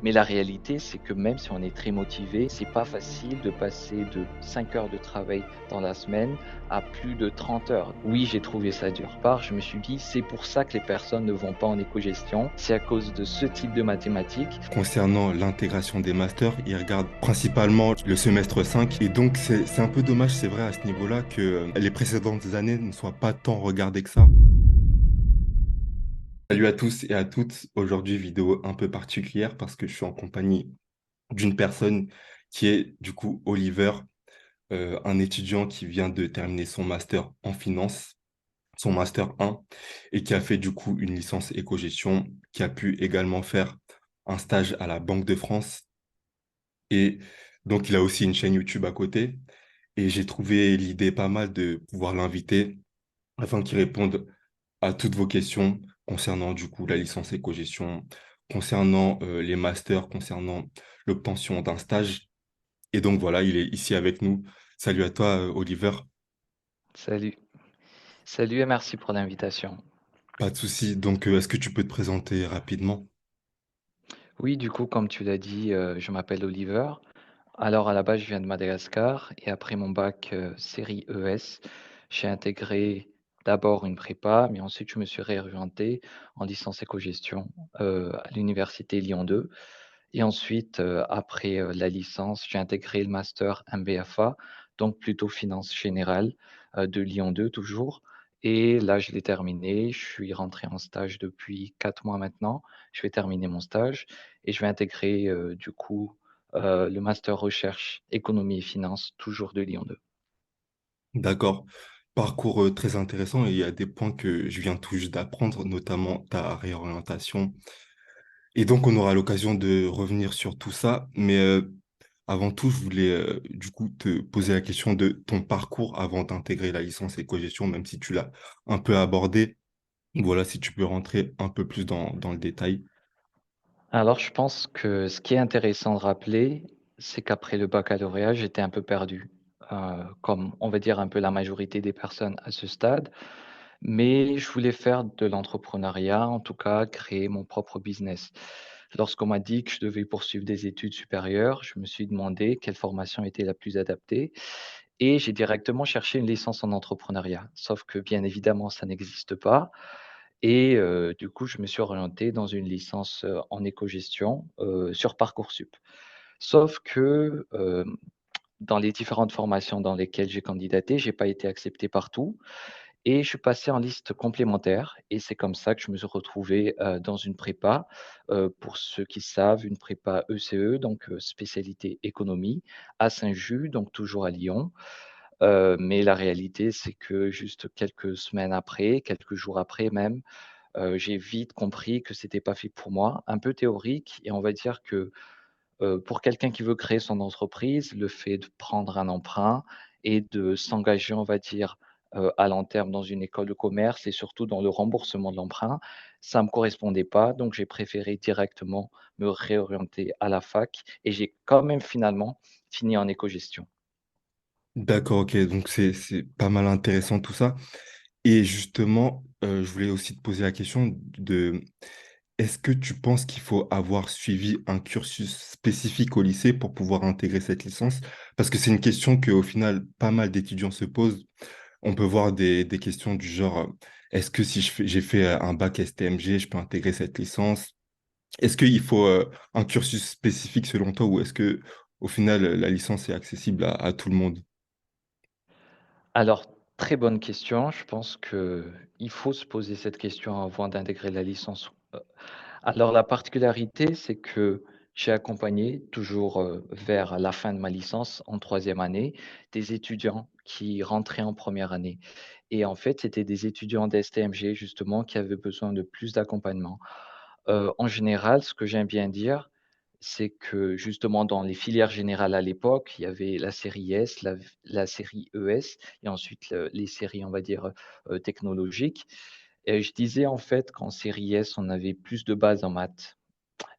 Mais la réalité, c'est que même si on est très motivé, c'est pas facile de passer de 5 heures de travail dans la semaine à plus de 30 heures. Oui, j'ai trouvé ça dur. Part, je me suis dit, c'est pour ça que les personnes ne vont pas en éco-gestion. C'est à cause de ce type de mathématiques. Concernant l'intégration des masters, ils regardent principalement le semestre 5. Et donc, c'est un peu dommage, c'est vrai, à ce niveau-là, que les précédentes années ne soient pas tant regardées que ça. Salut à tous et à toutes. Aujourd'hui, vidéo un peu particulière parce que je suis en compagnie d'une personne qui est du coup Oliver, un étudiant qui vient de terminer son master en finance, son master 1, et qui a fait du coup une licence éco-gestion, qui a pu également faire un stage à la Banque de France. Et donc, il a aussi une chaîne YouTube à côté. Et j'ai trouvé l'idée pas mal de pouvoir l'inviter afin qu'il réponde à toutes vos questions concernant du coup la licence éco-gestion, concernant les masters, concernant l'obtention d'un stage. Et donc voilà, il est ici avec nous. Salut à toi, Oliver. Salut. Salut et merci pour l'invitation. Pas de souci. Donc, est-ce que tu peux te présenter rapidement? Oui, du coup, comme tu l'as dit, je m'appelle Oliver. Alors, à la base, je viens de Madagascar et après mon bac série ES, j'ai intégré d'abord une prépa, mais ensuite je me suis réorienté en licence éco-gestion à l'université Lyon 2. Et ensuite, après la licence, j'ai intégré le master MBFA, donc plutôt finance générale de Lyon 2 toujours. Et là, je l'ai terminé. Je suis rentré en stage depuis 4 mois maintenant. Je vais terminer mon stage et je vais intégrer du coup le master recherche économie et finance, toujours de Lyon 2. D'accord. Parcours très intéressant et il y a des points que je viens tout juste d'apprendre, notamment ta réorientation. Et donc, on aura l'occasion de revenir sur tout ça. Mais avant tout, je voulais du coup te poser la question de ton parcours avant d'intégrer la licence éco-gestion, même si tu l'as un peu abordé. Voilà, si tu peux rentrer un peu plus dans le détail. Alors, je pense que ce qui est intéressant de rappeler, c'est qu'après le baccalauréat, j'étais un peu perdu, comme on va dire un peu la majorité des personnes à ce stade. Mais je voulais faire de l'entrepreneuriat, en tout cas créer mon propre business. Lorsqu'on m'a dit que je devais poursuivre des études supérieures, je me suis demandé quelle formation était la plus adaptée et j'ai directement cherché une licence en entrepreneuriat. Sauf que bien évidemment, ça n'existe pas et du coup, je me suis orienté dans une licence, en écogestion, sur Parcoursup. Sauf que, dans les différentes formations dans lesquelles j'ai candidaté, j'ai pas été accepté partout et je suis passé en liste complémentaire et c'est comme ça que je me suis retrouvé, dans une prépa, pour ceux qui savent, une prépa ECE, donc spécialité économie, à Saint-Just, donc toujours à Lyon. Mais la réalité, c'est que juste quelques semaines après, quelques jours après même, j'ai vite compris que c'était pas fait pour moi. Un peu théorique et on va dire que, pour quelqu'un qui veut créer son entreprise, le fait de prendre un emprunt et de s'engager, on va dire, à long terme dans une école de commerce et surtout dans le remboursement de l'emprunt, ça ne me correspondait pas, donc j'ai préféré directement me réorienter à la fac et j'ai quand même finalement fini en écogestion. D'accord, ok. Donc, c'est pas mal intéressant tout ça. Et justement, je voulais aussi te poser la question de est-ce que tu penses qu'il faut avoir suivi un cursus spécifique au lycée pour pouvoir intégrer cette licence? Parce que c'est une question que, au final, pas mal d'étudiants se posent. On peut voir des questions du genre, est-ce que si j'ai fait un bac STMG, je peux intégrer cette licence? Est-ce qu'il faut un cursus spécifique selon toi ou est-ce que, au final, la licence est accessible à tout le monde? Alors, très bonne question. Je pense qu'il faut se poser cette question avant d'intégrer la licence. Alors la particularité, c'est que j'ai accompagné toujours, vers la fin de ma licence, en troisième année, des étudiants qui rentraient en première année et en fait, c'était des étudiants d'STMG justement qui avaient besoin de plus d'accompagnement. En général, ce que j'aime bien dire, c'est que justement dans les filières générales à l'époque, il y avait la série S, la série ES et ensuite les séries, on va dire, technologiques et je disais en fait qu'en série S, on avait plus de bases en maths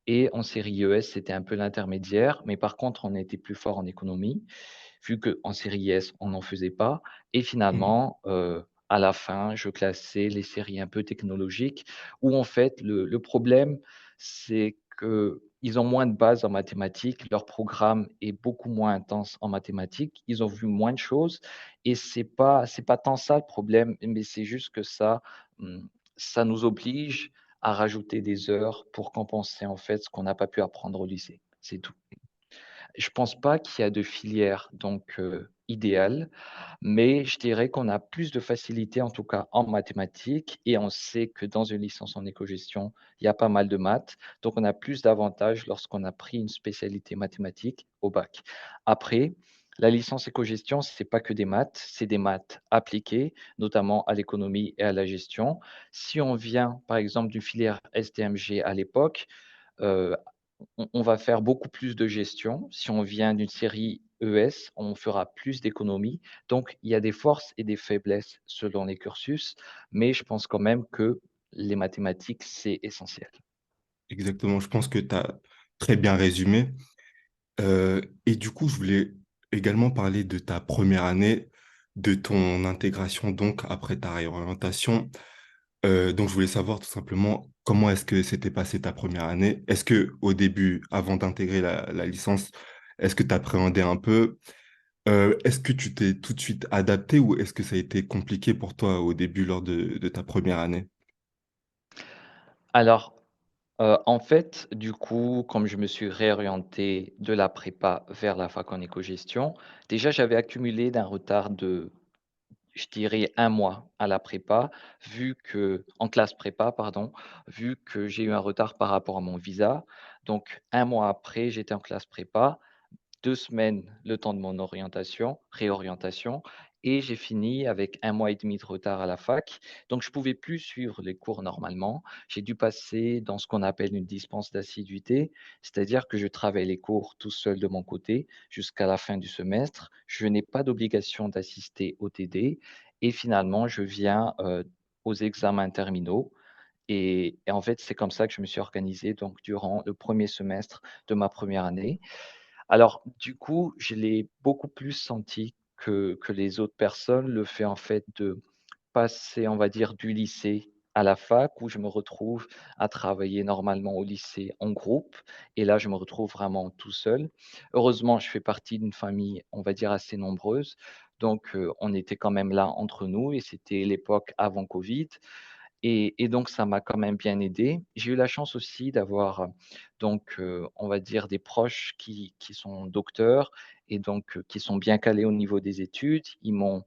et en série ES, c'était un peu l'intermédiaire, mais par contre, on était plus fort en économie, vu qu'en série S, on n'en faisait pas et Mhm. finalement, à la fin, je classais les séries un peu technologiques où en fait le problème, c'est qu'ils ont moins de bases en mathématiques, leur programme est beaucoup moins intense en mathématiques, ils ont vu moins de choses et c'est pas tant ça le problème, mais c'est juste que mmh, ça nous oblige à rajouter des heures pour compenser, en fait, ce qu'on n'a pas pu apprendre au lycée, c'est tout. Je pense pas qu'il y a de filière donc idéale, mais je dirais qu'on a plus de facilité, en tout cas en mathématiques et on sait que dans une licence en écogestion, il y a pas mal de maths, donc on a plus d'avantages lorsqu'on a pris une spécialité mathématique au bac. Après, la licence écogestion, c'est pas que des maths, c'est des maths appliquées, notamment à l'économie et à la gestion. Si on vient, par exemple, d'une filière STMG à l'époque, heu, on va faire beaucoup plus de gestion. Si on vient d'une série ES, on fera plus d'économies. Donc il y a des forces et des faiblesses selon les cursus, mais je pense quand même que les mathématiques, c'est essentiel. Exactement, je pense que tu as très bien résumé. Et du coup, je voulais également parler de ta première année, de ton intégration donc après ta réorientation. Donc je voulais savoir tout simplement comment est-ce que s'était passée ta première année? Est-ce que au début, avant d'intégrer la licence, est-ce que tu appréhendais un peu? Est-ce que tu t'es tout de suite adapté ou est-ce que ça a été compliqué pour toi au début lors de ta première année? Alors, en fait, du coup, comme je me suis réorienté de la prépa vers la fac en écogestion, déjà j'avais accumulé d'un retard de, je dirais, 1 mois à la prépa, vu que en classe prépa, pardon, vu que j'ai eu un retard par rapport à mon visa. Donc 1 mois après, j'étais en classe prépa, 2 semaines, le temps de mon réorientation et j'ai fini avec 1 mois et demi de retard à la fac. Donc je pouvais plus suivre les cours normalement. J'ai dû passer dans ce qu'on appelle une dispense d'assiduité, c'est-à-dire que je travaille les cours tout seul de mon côté jusqu'à la fin du semestre. Je n'ai pas d'obligation d'assister au TD et finalement je viens, aux examens terminaux et en fait, c'est comme ça que je me suis organisé donc durant le premier semestre de ma première année. Alors, du coup, je l'ai beaucoup plus senti que les autres personnes, le fait, en fait, de passer, on va dire, du lycée à la fac où je me retrouve à travailler normalement au lycée en groupe et là, je me retrouve vraiment tout seul. Heureusement, je fais partie d'une famille, on va dire, assez nombreuse, donc on était quand même là entre nous et c'était l'époque avant covid. Et donc ça m'a quand même bien aidé. J'ai eu la chance aussi d'avoir, donc on va dire des proches qui sont docteurs et donc qui sont bien calés au niveau des études. Ils m'ont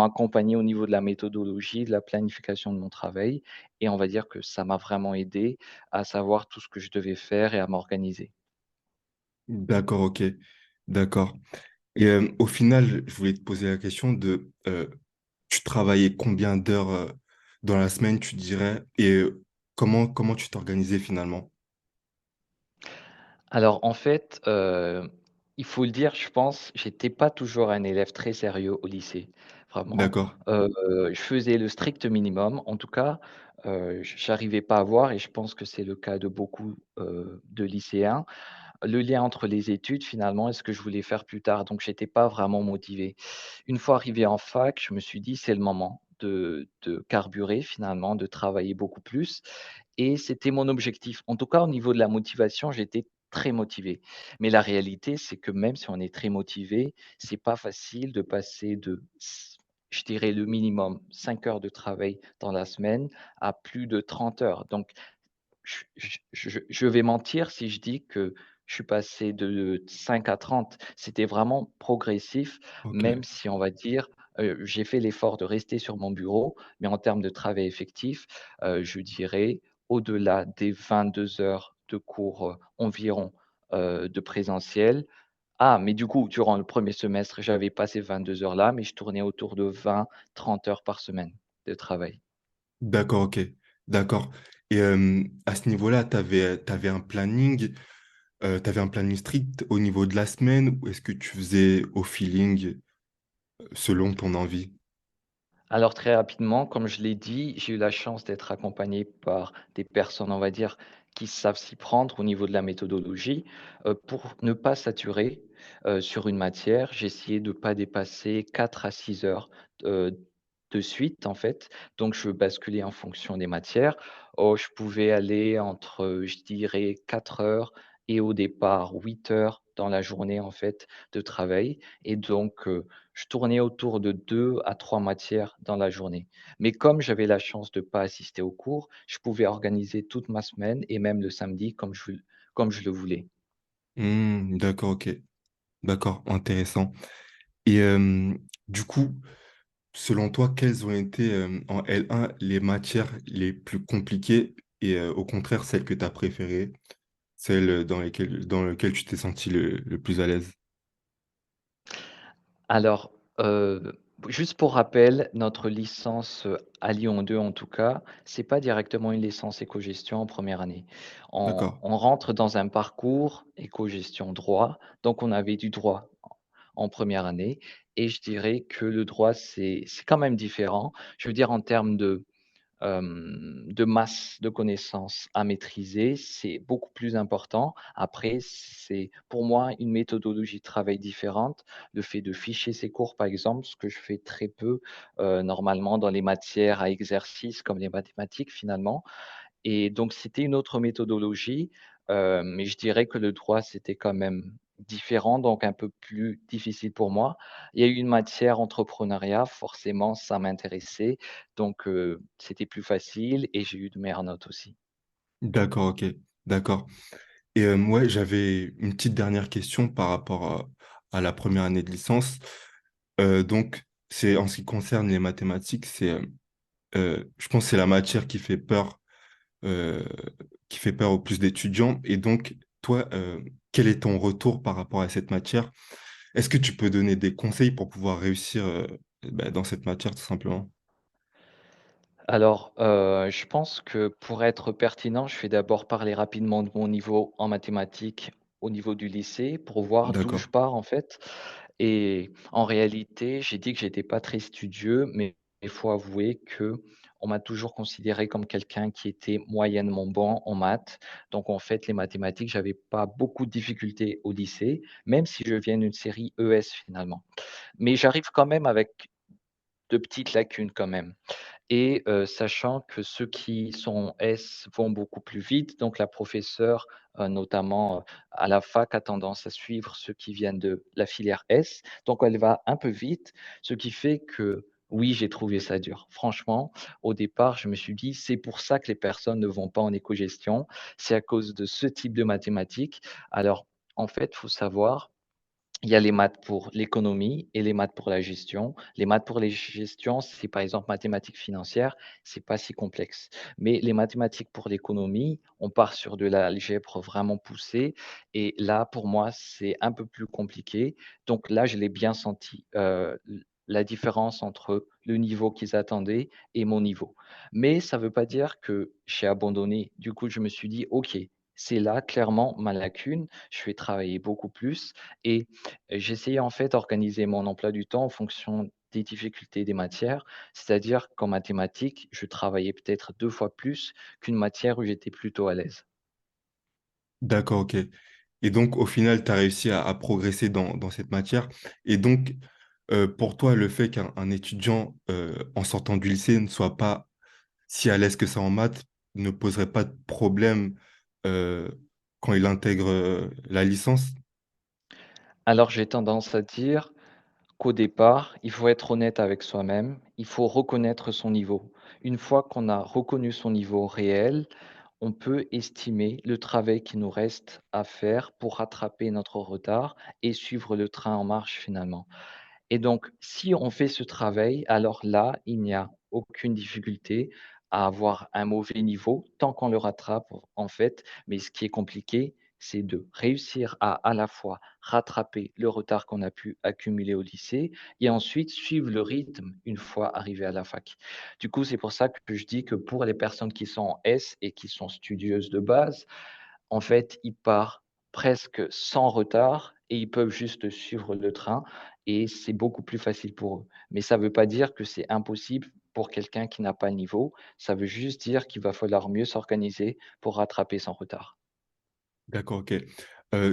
accompagné au niveau de la méthodologie, de la planification de mon travail et on va dire que ça m'a vraiment aidé à savoir tout ce que je devais faire et à m'organiser. D'accord, OK. D'accord. Et au final, je voulais te poser la question de, tu travaillais combien d'heures, dans la semaine, tu dirais? Et comment tu t'organisais finalement? Alors en fait, il faut le dire, je pense, j'étais pas toujours un élève très sérieux au lycée, vraiment. D'accord. Heu, je faisais le strict minimum. En tout cas, j'arrivais pas à voir et je pense que c'est le cas de beaucoup, de lycéens, le lien entre les études finalement et ce que je voulais faire plus tard. Donc j'étais pas vraiment motivé. Une fois arrivé en fac, je me suis dit: «C'est le moment de carburer finalement, de travailler beaucoup plus» et c'était mon objectif. En tout cas, au niveau de la motivation, j'étais très motivé. Mais la réalité, c'est que même si on est très motivé, c'est pas facile de passer de je dirais le minimum 5 heures de travail dans la semaine à plus de 30 heures. Donc je vais mentir si je dis que je suis passé de 5 à 30. C'était vraiment progressif, OK. même si on va dire, j'ai fait l'effort de rester sur mon bureau, mais en termes de travail effectif, je dirais au-delà des 22 heures de cours, environ, de présentiel. Ah, mais du coup, durant le premier semestre, j'avais pas ces 22 heures-là, mais je tournais autour de 20-30 heures par semaine de travail. D'accord, OK. D'accord. Et à ce niveau-là, tu avais un planning, tu un planning strict au niveau de la semaine ou est-ce que tu faisais au feeling, selon ton envie? Alors très rapidement, comme je l'ai dit, j'ai eu la chance d'être accompagné par des personnes, on va dire, qui savent s'y prendre au niveau de la méthodologie. Pour ne pas saturer, sur une matière, j'ai essayé de ne pas dépasser 4 à 6 heures, de suite, en fait, donc je basculais en fonction des matières. Oh, je pouvais aller entre, je dirais 4 heures et au départ 8 heures dans la journée, en fait, de travail et donc je tournais autour de 2 à 3 matières dans la journée. Mais comme j'avais la chance de pas assister aux cours, je pouvais organiser toute ma semaine et même le samedi comme je le voulais. Mmh, d'accord, OK. D'accord, intéressant et du coup, selon toi, quelles ont été, en L1 les matières les plus compliquées et au contraire celles que tu as préférées? Celles, dans lesquelles tu t'es senti le plus à l'aise? Alors, juste pour rappel, notre licence, à Lyon 2 en tout cas, c'est pas directement une licence écogestion en première année. On D'accord, on rentre dans un parcours écogestion droit, donc on avait du droit en première année et je dirais que le droit, c'est quand même différent. Je veux dire en termes de masse de connaissances à maîtriser, c'est beaucoup plus important. Après, c'est pour moi une méthodologie de travail différente. Le fait de ficher ses cours, par exemple, ce que je fais très peu, normalement dans les matières à exercice comme les mathématiques finalement. Et donc c'était une autre méthodologie, mais je dirais que le droit, c'était quand même différent, donc un peu plus difficile pour moi. Il y a eu une matière entrepreneuriat, forcément ça m'intéressait, donc c'était plus facile et j'ai eu de meilleures notes aussi. d'accord, OK, d'accord et ouais, j'avais une petite dernière question par rapport à la première année de licence. Donc c'est en ce qui concerne les mathématiques, je pense que c'est la matière heu, qui fait peur au plus d'étudiants et donc toi, quel est ton retour par rapport à cette matière? Est-ce que tu peux donner des conseils pour pouvoir réussir, bah, dans cette matière tout simplement? Alors, je pense que pour être pertinent, je vais d'abord parler rapidement de mon niveau en mathématiques au niveau du lycée pour voir d'où je D'accord, pars en fait et en réalité, j'ai dit que j'étais pas très studieux, mais il faut avouer que on m'a toujours considéré comme quelqu'un qui était moyennement bon en maths. Donc en fait, les mathématiques, j'avais pas beaucoup de difficultés au lycée, même si je viens d'une série ES finalement. Mais j'arrive quand même avec de petites lacunes quand même et sachant que ceux qui sont en S vont beaucoup plus vite, donc la professeure, notamment, à la fac, a tendance à suivre ceux qui viennent de la filière S, donc elle va un peu vite, ce qui fait que oui, j'ai trouvé ça dur. Franchement, au départ, je me suis dit: «C'est pour ça que les personnes ne vont pas en écogestion, c'est à cause de ce type de mathématiques». Alors, en fait, il faut savoir il y a les maths pour l'économie et les maths pour la gestion. Les maths pour les gestions, c'est par exemple mathématiques financières, c'est pas si complexe. Mais les mathématiques pour l'économie, on part sur de l'algèbre vraiment poussée et là, pour moi, c'est un peu plus compliqué. Donc là, je l'ai bien senti, la différence entre le niveau qu'ils attendaient et mon niveau. Mais ça ne veut pas dire que j'ai abandonné. Du coup, je me suis dit: «OK, c'est là clairement ma lacune, je vais travailler beaucoup plus» et j'essayais en fait d'organiser mon emploi du temps en fonction des difficultés des matières. C'est-à-dire qu'en mathématiques, je travaillais peut-être 2 fois plus qu'une matière où j'étais plutôt à l'aise. d'accord, OK et donc au final, tu as réussi à progresser dans cette matière et donc, pour toi, le fait qu'un étudiant, en sortant du lycée ne soit pas si à l'aise que ça en maths, ne poserait pas de problème, heu, quand il intègre, la licence? Alors j'ai tendance à dire qu'au départ, il faut être honnête avec soi-même, il faut reconnaître son niveau. Une fois qu'on a reconnu son niveau réel, on peut estimer le travail qui nous reste à faire pour rattraper notre retard et suivre le train en marche finalement. Et donc, si on fait ce travail, alors là, il n'y a aucune difficulté à avoir un mauvais niveau tant qu'on le rattrape en fait. Mais ce qui est compliqué, c'est de réussir à la fois rattraper le retard qu'on a pu accumuler au lycée et ensuite suivre le rythme une fois arrivé à la fac. Du coup, c'est pour ça que je dis que pour les personnes qui sont en S et qui sont studieuses de base, en fait, ils partent presque sans retard et ils peuvent juste suivre le train et c'est beaucoup plus facile pour eux. Mais ça ne veut pas dire que c'est impossible pour quelqu'un qui n'a pas le niveau. Ça veut juste dire qu'il va falloir mieux s'organiser pour rattraper son retard. D'accord, OK.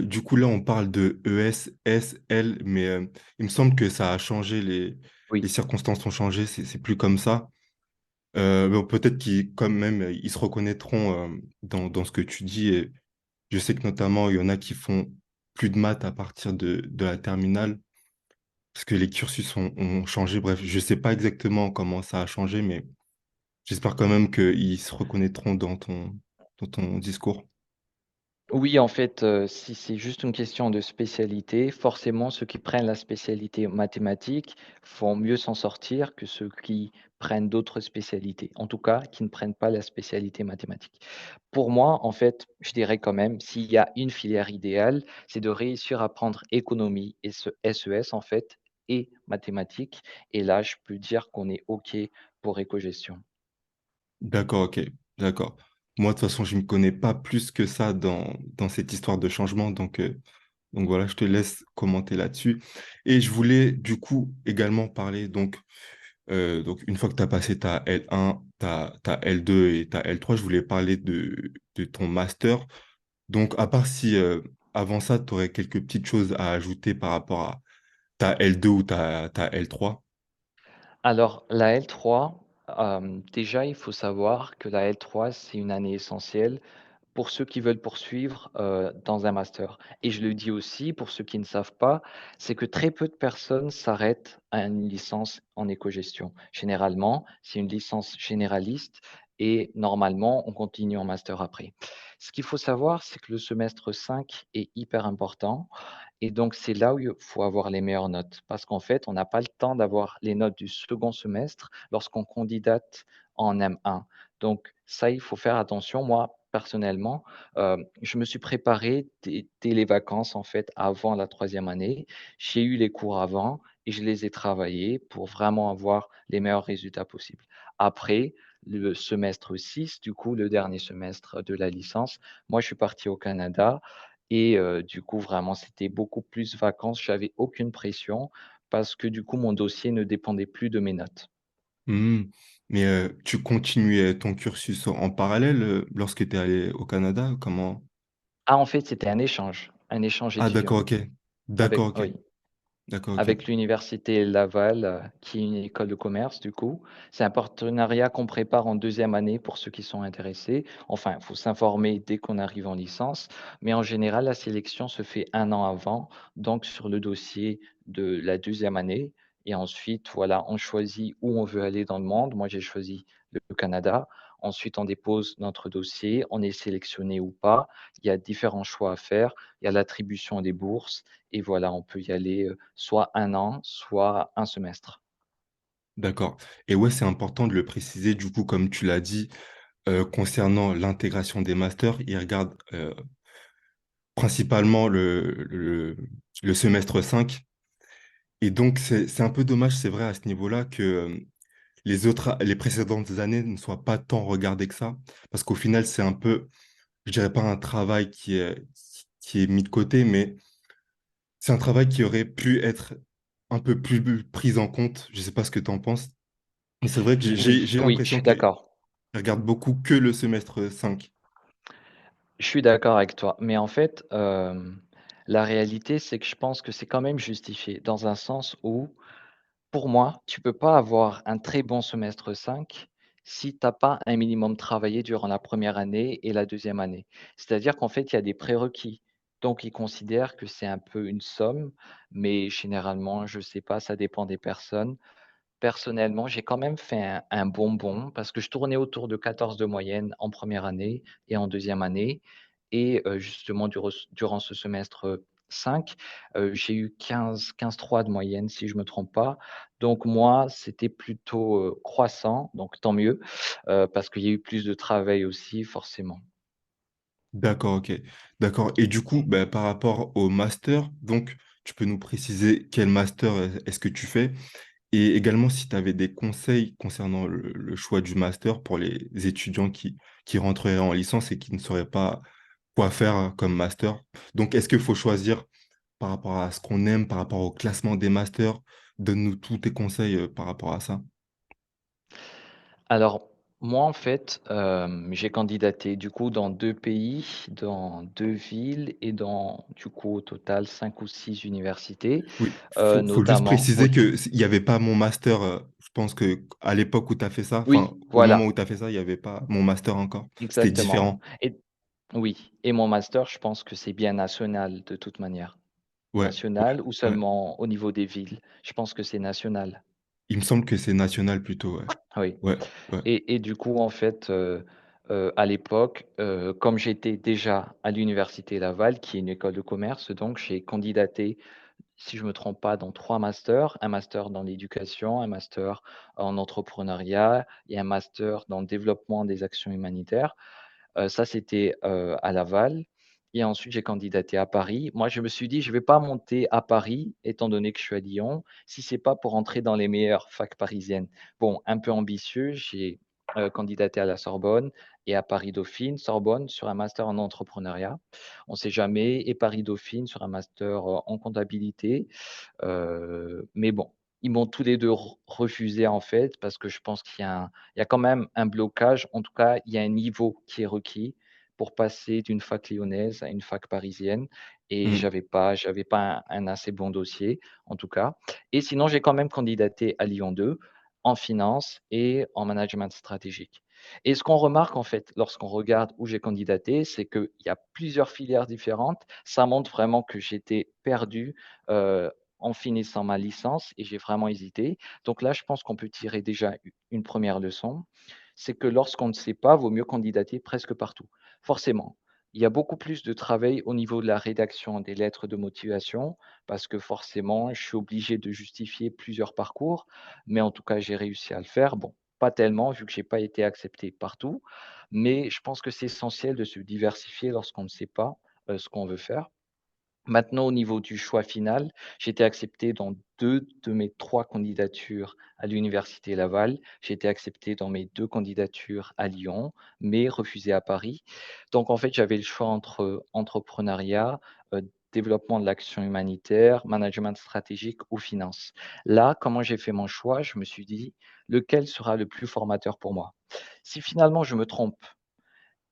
Du coup, là, on parle de ES, S, L, mais, il me semble que ça a changé les Oui. circonstances ont changé, c'est plus comme ça. Bon, peut-être qu'ils, quand même, ils se reconnaîtront dans ce que tu dis. Et je sais que notamment, il y en a qui font plus de maths à partir de la terminale, parce que les cursus ont changé. Bref, je sais pas exactement comment ça a changé, mais j'espère quand même qu'ils se reconnaîtront dans ton discours. Oui, en fait, si c'est juste une question de spécialité, forcément, ceux qui prennent la spécialité mathématiques vont mieux s'en sortir que ceux qui prennent d'autres spécialités. En tout cas, qui ne prennent pas la spécialité mathématique. Pour moi, en fait, je dirais quand même, s'il y a une filière idéale, c'est de réussir à prendre économie et ce SES, en fait, et mathématiques. Et là, je peux dire qu'on est OK pour écogestion. D'accord, ok, d'accord. Moi, de toute façon, je ne me connais pas plus que ça dans cette histoire de changement, donc voilà, je te laisse commenter là-dessus. Et je voulais du coup également parler, donc une fois que tu as passé ta L1, ta L2 et ta L3, je voulais parler de ton master. Donc, à part si avant ça, tu aurais quelques petites choses à ajouter par rapport à ta L2 ou ta L3. Alors, la L3, déjà, il faut savoir que la L3, c'est une année essentielle pour ceux qui veulent poursuivre, dans un master et je le dis aussi pour ceux qui ne savent pas, c'est que très peu de personnes s'arrêtent à une licence en écogestion. Généralement, c'est une licence généraliste et normalement, on continue en master après. Ce qu'il faut savoir, c'est que le semestre 5 est hyper important et donc c'est là où il faut avoir les meilleures notes parce qu'en fait, on n'a pas le temps d'avoir les notes du second semestre lorsqu'on candidate en M1. Donc ça, il faut faire attention. Moi, personnellement, je me suis préparé dès les vacances, en fait, avant la troisième année. J'ai eu les cours avant et je les ai travaillés pour vraiment avoir les meilleurs résultats possibles. Après, le semestre 6, du coup, le dernier semestre de la licence, moi, je suis parti au Canada et du coup, vraiment, c'était beaucoup plus vacances. J'avais aucune pression parce que, du coup, mon dossier ne dépendait plus de mes notes. Hmm. Mais tu continuais ton cursus en parallèle lorsque tu es allé au Canada? Comment? Ah, en fait, c'était un échange Ah, étudiant d'accord, ok. D'accord, avec ok. oui. D'accord, ok. Avec l'université Laval, qui est une école de commerce du coup. C'est un partenariat qu'on prépare en deuxième année pour ceux qui sont intéressés. Enfin, il faut s'informer dès qu'on arrive en licence, mais en général, la sélection se fait un an avant, donc sur le dossier de la deuxième année et ensuite, voilà, on choisit où on veut aller dans le monde. Moi, j'ai choisi le Canada. Ensuite, on dépose notre dossier, on est sélectionné ou pas. Il y a différents choix à faire. Il y a l'attribution des bourses et voilà, on peut y aller, soit un an, soit un semestre. D'accord. Et ouais, c'est important de le préciser, du coup, comme tu l'as dit, concernant l'intégration des masters, ils regardent principalement le semestre 5. Et donc, c'est un peu dommage, c'est vrai, à ce niveau-là, que les précédentes années ne soient pas tant regardées que ça. Parce qu'au final, c'est un peu, je dirais pas un travail qui est mis de côté, mais c'est un travail qui aurait pu être un peu plus pris en compte. Je sais pas ce que tu en penses. Mais c'est vrai que Oui, j'ai oui, je l'impression suis qu'ils d'accord. regardent beaucoup que le semestre 5. Je suis d'accord avec toi, mais en fait, la réalité, c'est que je pense que c'est quand même justifié dans un sens où, pour moi, tu peux pas avoir un très bon semestre 5 si tu as pas un minimum travaillé durant la première année et la deuxième année. C'est-à-dire qu'en fait, il y a des prérequis. Donc ils considèrent que c'est un peu une somme, mais généralement, je sais pas, ça dépend des personnes. Personnellement, j'ai quand même fait un bonbon parce que je tournais autour de 14 de moyenne en première année et en deuxième année et justement durant ce semestre 5, j'ai eu 15,3 de moyenne si je me trompe pas. Donc moi, c'était plutôt, croissant, donc tant mieux, parce qu'il y a eu plus de travail aussi forcément. D'accord, ok. D'accord. Et du coup, bah, par rapport au master, donc, tu peux nous préciser quel master est-ce que tu fais? Et également, si tu avais des conseils concernant le choix du master pour les étudiants qui rentreraient en licence et qui ne sauraient pas quoi faire comme master. Donc, est-ce qu'il faut choisir par rapport à ce qu'on aime, par rapport au classement des masters? Donne-nous tous tes conseils par rapport à ça. Alors Moi, en fait, j'ai candidaté du coup dans 2 pays, dans 2 villes et dans du coup au total 5 ou 6 universités, Oui, faut juste notamment préciser oui, que il y avait pas mon master, je pense que à l'époque où tu as fait ça, enfin, oui, au moment voilà, où tu as fait ça, il y avait pas mon master encore. C'était exactement différent. et oui et mon master, je pense que c'est bien national de toute manière. Ouais, ouais, National ou ouais. seulement au niveau des villes? Je pense que c'est national. Il me semble que c'est national plutôt, ouais. Oui. Ouais, ouais. Et du coup, en fait, à l'époque, comme j'étais déjà à l'université Laval, qui est une école de commerce, donc j'ai candidaté, si je me trompe pas, dans 3 masters. Un master dans l'éducation, un master en entrepreneuriat et un master dans le développement des actions humanitaires. Ça, c'était, à Laval et ensuite j'ai candidaté à Paris. Moi, je me suis dit: «Je vais pas monter à Paris, étant donné que je suis à Lyon, si c'est pas pour entrer dans les meilleures facs parisiennes». Bon, un peu ambitieux, j'ai, candidaté à la Sorbonne et à Paris-Dauphine. Sorbonne sur un master en entrepreneuriat, on sait jamais et Paris-Dauphine sur un master, en comptabilité. Mais bon, ils m'ont tous les 2 refusé en fait, parce que je pense qu'il y a quand même un blocage. En tout cas, il y a un niveau qui est requis pour passer d'une fac lyonnaise à une fac parisienne et Mmh. j'avais pas un assez bon dossier, en tout cas et sinon j'ai quand même candidaté à Lyon 2 en finance et en management stratégique et ce qu'on remarque en fait lorsqu'on regarde où j'ai candidaté, c'est qu'il y a plusieurs filières différentes. Ça montre vraiment que j'étais perdu, heu, en finissant ma licence et j'ai vraiment hésité. Donc là, je pense qu'on peut tirer déjà une première leçon, c'est que lorsqu'on ne sait pas, vaut mieux candidater presque partout. Forcément, il y a beaucoup plus de travail au niveau de la rédaction des lettres de motivation parce que forcément, je suis obligé de justifier plusieurs parcours, mais en tout cas, j'ai réussi à le faire. Bon, pas tellement vu que j'ai pas été accepté partout, mais je pense que c'est essentiel de se diversifier lorsqu'on ne sait pas, ce qu'on veut faire. Maintenant, au niveau du choix final, j'ai été accepté dans 2 de mes 3 candidatures à l'université Laval. J'ai été accepté dans mes 2 candidatures à Lyon, mais refusé à Paris. Donc en fait, j'avais le choix entre entrepreneuriat, développement de l'action humanitaire, management stratégique ou finance. Là, comment j'ai fait mon choix? Je me suis dit: «Lequel sera le plus formateur pour moi?» Si finalement je me trompe,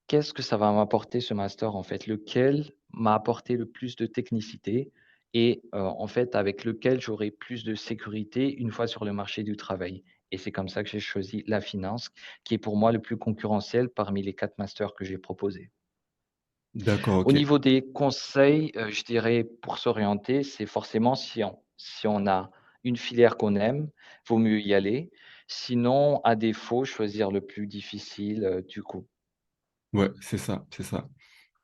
qu'est-ce que ça va m'apporter ce master en fait? Lequel m'a apporté le plus de technicité et en fait avec lequel j'aurai plus de sécurité une fois sur le marché du travail? Et c'est comme ça que j'ai choisi la finance, qui est pour moi le plus concurrentiel parmi les 4 masters que j'ai proposés. D'accord, Au OK. niveau des conseils, je dirais pour s'orienter, c'est forcément si on a une filière qu'on aime, vaut mieux y aller. Sinon, à défaut, choisir le plus difficile, du coup. Ouais, c'est ça, c'est ça.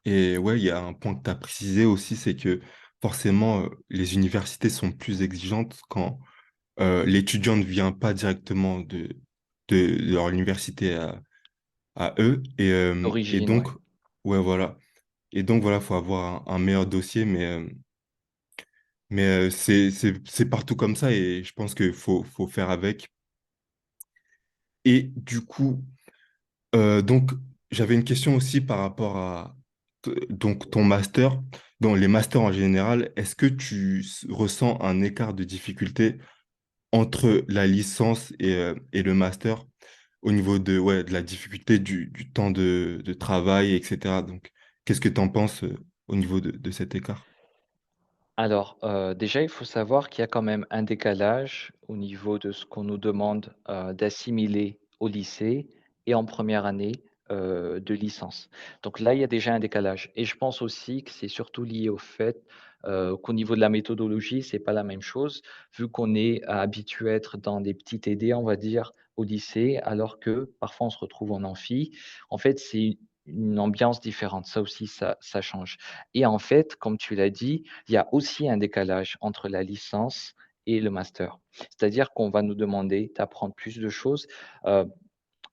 Et ouais, il y a un point que tu as précisé aussi, c'est que forcément, les universités sont plus exigeantes quand, l'étudiant ne vient pas directement de leur université à eux et D'origine, donc ouais. ouais, voilà et donc voilà, faut avoir un meilleur dossier mais c'est partout comme ça et je pense qu'il faut faire avec et du coup, donc j'avais une question aussi par rapport à t donc ton master. Dans les masters en général, est-ce que tu ressens un écart de difficulté entre la licence et le master? Au niveau de ouais, de la difficulté du temps de travail et cetera donc qu'est-ce que tu en penses, au niveau de cet écart? Alors, déjà, il faut savoir qu'il y a quand même un décalage au niveau de ce qu'on nous demande, d'assimiler au lycée et en première année, de licence. Donc là, il y a déjà un décalage et je pense aussi que c'est surtout lié au fait, qu'au niveau de la méthodologie, c'est pas la même chose, vu qu'on est habitué à être dans des petits TD, on va dire, au lycée, alors que parfois on se retrouve en amphi. En fait, c'est une ambiance différente. Ça aussi, ça change et en fait, comme tu l'as dit, il y a aussi un décalage entre la licence et le master. C'est-à-dire qu'on va nous demander d'apprendre plus de choses. Heu,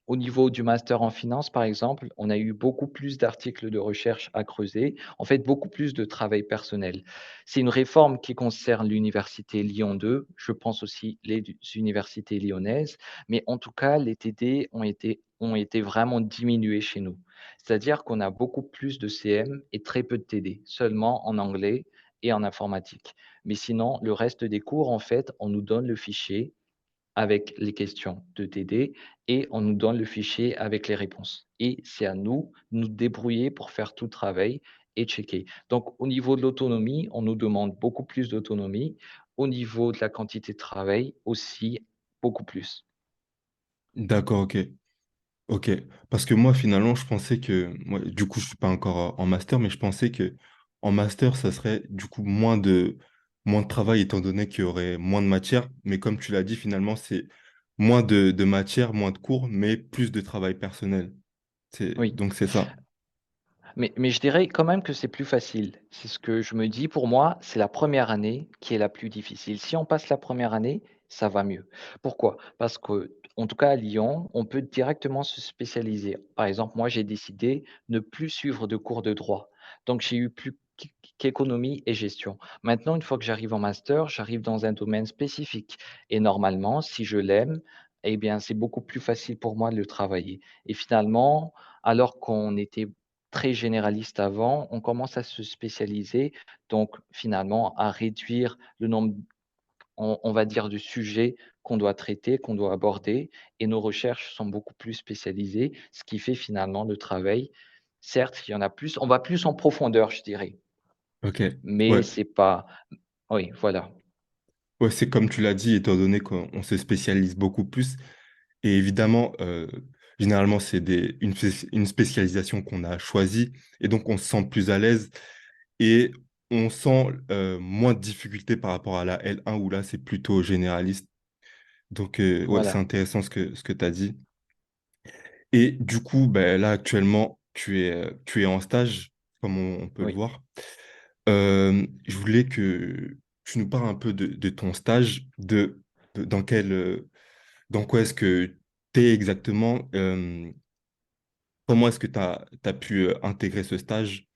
Au niveau du master en finance, par exemple, on a eu beaucoup plus d'articles de recherche à creuser, en fait, beaucoup plus de travail personnel. C'est une réforme qui concerne l'université Lyon 2, je pense aussi les universités lyonnaises, mais en tout cas, les TD ont été vraiment diminués chez nous. C'est-à-dire qu'on a beaucoup plus de CM et très peu de TD, seulement en anglais et en informatique. Mais sinon, le reste des cours, en fait, on nous donne le fichier avec les questions de TD et on nous donne le fichier avec les réponses et c'est à nous de nous débrouiller pour faire tout le travail et checker. Donc au niveau de l'autonomie, on nous demande beaucoup plus d'autonomie. Au niveau de la quantité de travail aussi, beaucoup plus. D'accord, ok. Ok, parce que moi finalement je pensais que, moi, du coup je suis pas encore en master, mais je pensais que en master ça serait du coup moins de travail étant donné qu'il y aurait moins de matière, mais comme tu l'as dit finalement c'est moins de matière, moins de cours, mais plus de travail personnel. Oui. Donc c'est ça. Mais je dirais quand même que c'est plus facile. C'est ce que je me dis pour moi, c'est la première année qui est la plus difficile. Si on passe la première année, ça va mieux. Pourquoi? Parce que, en tout cas à Lyon, on peut directement se spécialiser. Par exemple, moi, j'ai décidé ne plus suivre de cours de droit. Donc j'ai eu plus qu'économie et gestion. Maintenant, une fois que j'arrive en master, j'arrive dans un domaine spécifique et normalement, si je l'aime, eh bien, c'est beaucoup plus facile pour moi de le travailler et finalement, alors qu'on était très généraliste avant, on commence à se spécialiser, donc finalement à réduire le nombre, on va dire, de sujets qu'on doit traiter, qu'on doit aborder et nos recherches sont beaucoup plus spécialisées, ce qui fait finalement le travail, certes, il y en a plus, on va plus en profondeur, je dirais, Ok, mais ouais. c'est pas oui, voilà, Ouais, c'est comme tu l'as dit, étant donné qu'on se spécialise beaucoup plus. Et évidemment, généralement, une spécialisation qu'on a choisie, et donc on se sent plus à l'aise, et on sent moins de difficultés par rapport à la L1, où là, c'est plutôt généraliste. Donc, ouais, c'est voilà, intéressant ce que tu as dit. Et du coup, ben, là, actuellement, tu es en stage, comme on peut le oui. voir. Je voulais que tu nous parles un peu de ton stage, dans dans quoi est-ce que tu es exactement, comment est-ce que tu as pu intégrer ce stage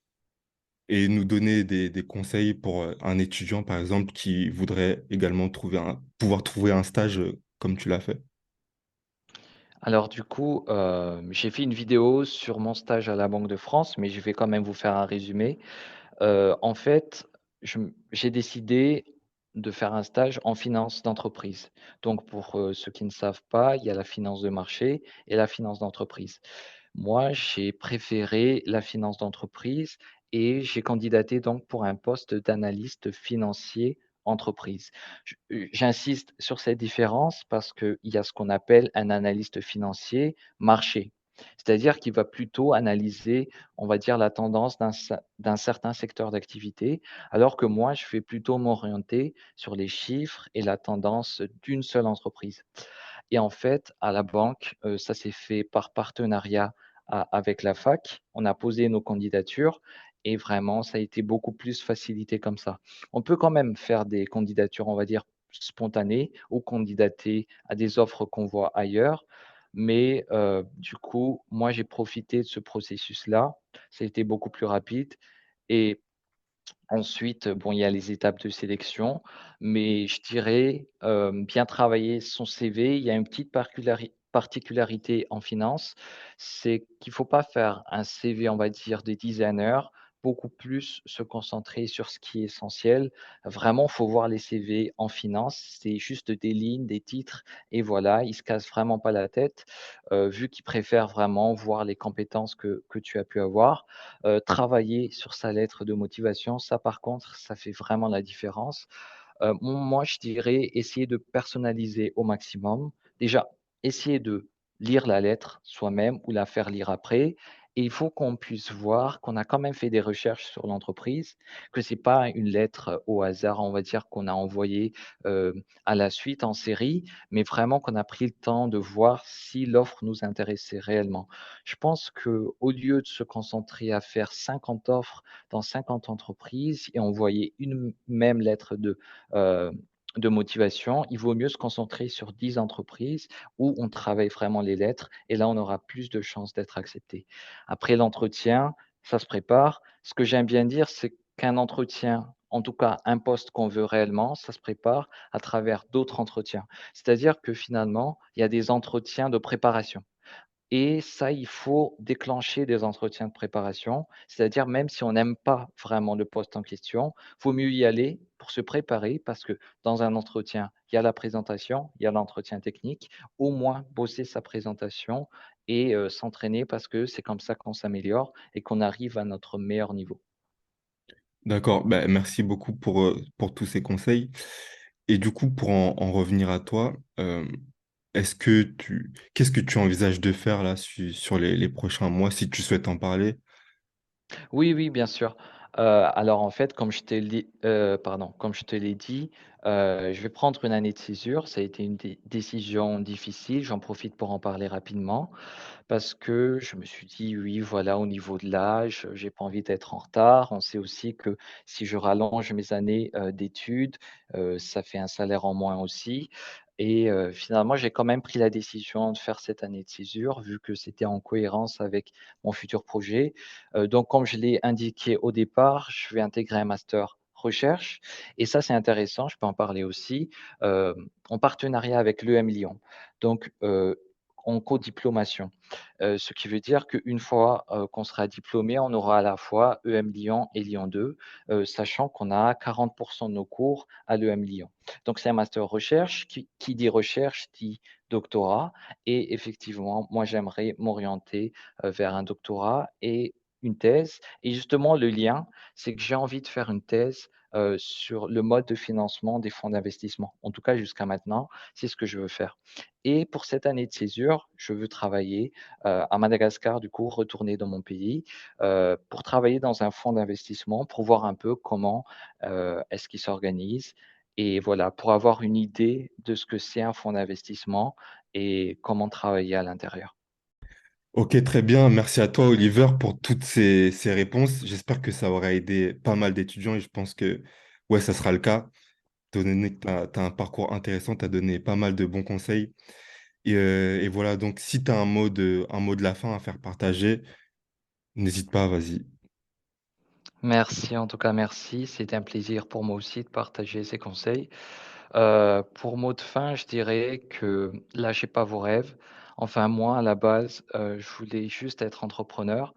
et nous donner des conseils pour un étudiant, par exemple, qui voudrait également pouvoir trouver un stage comme tu l'as fait? Alors du coup, j'ai fait une vidéo sur mon stage à la Banque de France, mais je vais quand même vous faire un résumé. En fait, j'ai décidé de faire un stage en finance d'entreprise. Donc pour, ceux qui ne savent pas, il y a la finance de marché et la finance d'entreprise. Moi, j'ai préféré la finance d'entreprise et j'ai candidaté donc pour un poste d'analyste financier entreprise. J'insiste sur cette différence parce qu'il y a ce qu'on appelle un analyste financier marché. C'est-à-dire qu'il va plutôt analyser, on va dire, la tendance d'un certain secteur d'activité, alors que moi, je vais plutôt m'orienter sur les chiffres et la tendance d'une seule entreprise. Et en fait, à la banque, ça s'est fait par partenariat avec la fac. On a posé nos candidatures et vraiment, ça a été beaucoup plus facilité comme ça. On peut quand même faire des candidatures, on va dire, spontanées ou candidater à des offres qu'on voit ailleurs. Mais du coup, moi, j'ai profité de ce processus-là. Ça a été beaucoup plus rapide et ensuite, bon, il y a les étapes de sélection, mais je dirais, bien travailler son CV. Il y a une petite particularité en finance, c'est qu'il ne faut pas faire un CV, on va dire, de designer, beaucoup plus se concentrer sur ce qui est essentiel. Vraiment, il faut voir les CV en finance, c'est juste des lignes, des titres et voilà, ils ne se cassent vraiment pas la tête, vu qu'ils préfèrent vraiment voir les compétences que tu as pu avoir. Travailler sur sa lettre de motivation, ça par contre, ça fait vraiment la différence. Moi, je dirais essayer de personnaliser au maximum. Déjà, essayer de lire la lettre soi-même ou la faire lire après et il faut qu'on puisse voir qu'on a quand même fait des recherches sur l'entreprise, que c'est pas une lettre au hasard, on va dire, qu'on a envoyée, à la suite en série, mais vraiment qu'on a pris le temps de voir si l'offre nous intéressait réellement. Je pense qu'au lieu de se concentrer à faire 50 offres dans 50 entreprises et envoyer une même lettre heu, de motivation, il vaut mieux se concentrer sur 10 entreprises où on travaille vraiment les lettres et là, on aura plus de chances d'être accepté. Après l'entretien, ça se prépare. Ce que j'aime bien dire, c'est qu'un entretien, en tout cas un poste qu'on veut réellement, ça se prépare à travers d'autres entretiens. C'est-à-dire que finalement, il y a des entretiens de préparation. Et ça, il faut déclencher des entretiens de préparation, c'est-à-dire même si on n'aime pas vraiment le poste en question, vaut mieux y aller pour se préparer parce que dans un entretien Il y a la présentation, il y a l'entretien technique. Au moins bosser sa présentation et s'entraîner parce que c'est comme ça qu'on s'améliore et qu'on arrive à notre meilleur niveau. D'accord, bah, merci beaucoup pour tous ces conseils. Et du coup, pour en revenir à toi, qu'est-ce que tu envisages de faire là sur les prochains mois, si tu souhaites en parler? Oui, oui, bien sûr. Alors en fait, comme je te l'ai dit, je vais prendre une année de césure. Ça a été une décision difficile, j'en profite pour en parler rapidement. Parce que je me suis dit: «Oui, voilà, au niveau de l'âge, j'ai pas envie d'être en retard». On sait aussi que si je rallonge mes années, d'études, ça fait un salaire en moins aussi et finalement, j'ai quand même pris la décision de faire cette année de césure, vu que c'était en cohérence avec mon futur projet. Donc comme je l'ai indiqué au départ, je vais intégrer un master recherche et ça, c'est intéressant, je peux en parler aussi, en partenariat avec l'EM Lyon. Donc en codiplomation. Ce qui veut dire qu'une fois, qu'on sera diplômé, on aura à la fois EM Lyon et Lyon 2, sachant qu'on a 40 de nos cours à l'EM Lyon. Donc c'est un master recherche, qui dit recherche dit doctorat et effectivement, moi j'aimerais m'orienter, vers un doctorat et une thèse et justement le lien, c'est que j'ai envie de faire une thèse, sur le mode de financement des fonds d'investissement. En tout cas jusqu'à maintenant, c'est ce que je veux faire et pour cette année de césure, je veux travailler à Madagascar, du coup, retourner dans mon pays, pour travailler dans un fonds d'investissement, pour voir un peu comment, est-ce qu'il s'organise et voilà, pour avoir une idée de ce que c'est un fonds d'investissement et comment travailler à l'intérieur. Ok, très bien. Merci à toi, Oliver, pour toutes ces réponses. J'espère que ça aura aidé pas mal d'étudiants et je pense que ouais, ça sera le cas. Étant donné que tu as un parcours intéressant, tu as donné pas mal de bons conseils. Et voilà, donc si tu as un mot de la fin à faire partager, n'hésite pas, vas-y. Merci, en tout cas merci. C'était un plaisir pour moi aussi de partager ces conseils. Pour mot de fin, je dirais que lâchez pas vos rêves. Enfin moi, à la base, je voulais juste être entrepreneur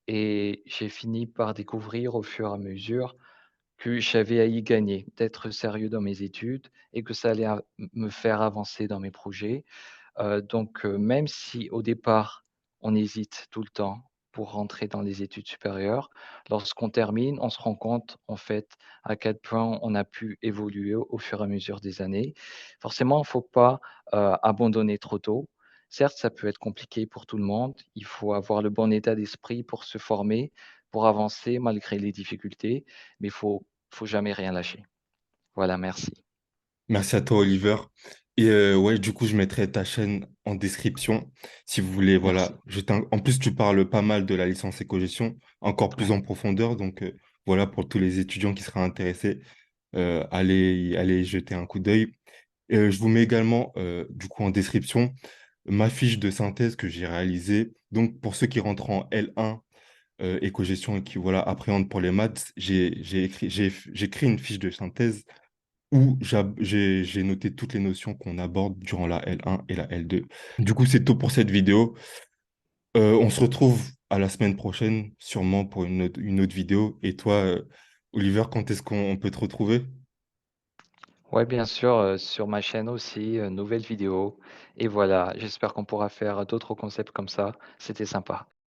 et j'ai fini par découvrir au fur et à mesure que j'avais à y gagner, d'être sérieux dans mes études et que ça allait me faire avancer dans mes projets. Même si au départ, on hésite tout le temps pour rentrer dans les études supérieures, lorsqu'on termine, on se rend compte, en fait, à quel point on a pu évoluer au fur et à mesure des années. Forcément, il ne faut pas, abandonner trop tôt. Certes, ça peut être compliqué pour tout le monde. Il faut avoir le bon état d'esprit pour se former, pour avancer malgré les difficultés, mais il faut jamais rien lâcher. Voilà, merci. Merci à toi, Oliver. Et ouais, du coup, je mettrai ta chaîne en description si vous voulez. Merci. Voilà, en plus, tu parles pas mal de la licence éco-gestion, encore plus Ouais, en profondeur. Donc, voilà, pour tous les étudiants qui seraient intéressés, allez y jeter un coup d'œil. Je vous mets également, du coup, en description ma fiche de synthèse que j'ai réalisée. Donc, pour ceux qui rentrent en L1 éco-gestion et qui voilà, appréhendent pour les maths, j'ai écrit une fiche de synthèse où j'ai noté toutes les notions qu'on aborde durant la L1 et la L2. Du coup, c'est tout pour cette vidéo. On se retrouve à la semaine prochaine, sûrement pour une autre vidéo. Et toi, Oliver, quand est-ce qu'on peut te retrouver? ouais, bien sûr, sur ma chaîne aussi, nouvelle vidéo et voilà, j'espère qu'on pourra faire d'autres concepts comme ça. C'était sympa.